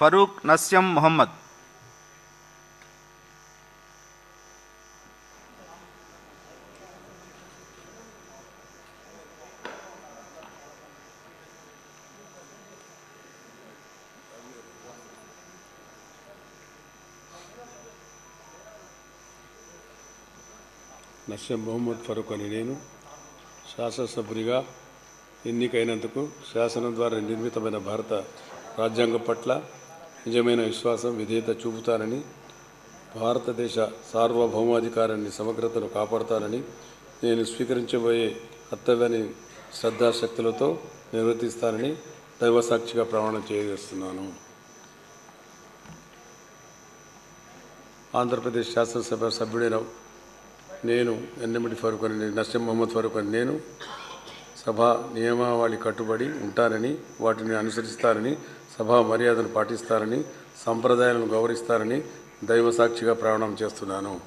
ఫరూక్ నస్యం మొహమ్మద్. నస్యం మొహమ్మద్ ఫరూక్ అని నేను శాసనసభ్యునిగా ఎన్నికైనందుకు శాసనం ద్వారా నిర్మితమైన భారత రాజ్యాంగం పట్ల నిజమైన విశ్వాసం, విధేయత చూపుతానని, భారతదేశ సార్వభౌమాధికారాన్ని, సమగ్రతను కాపాడుతానని, నేను స్వీకరించబోయే కర్తవ్యాన్ని శ్రద్ధాశక్తులతో నిర్వర్తిస్తానని దైవసాక్షిగా ప్రమాణం చేయజేస్తున్నాను. ఆంధ్రప్రదేశ్ శాసనసభ సభ్యుడైన నేను నస్యం మొహమ్మద్ ఫరూక్ అని నేను సభా నియమావళి కట్టుబడి ఉంటానని, వాటిని అనుసరిస్తానని, సభా మర్యాదను పాటిస్తానని, సంప్రదాయాలను గౌరవిస్తానని దైవసాక్షిగా ప్రమాణం చేస్తున్నాను.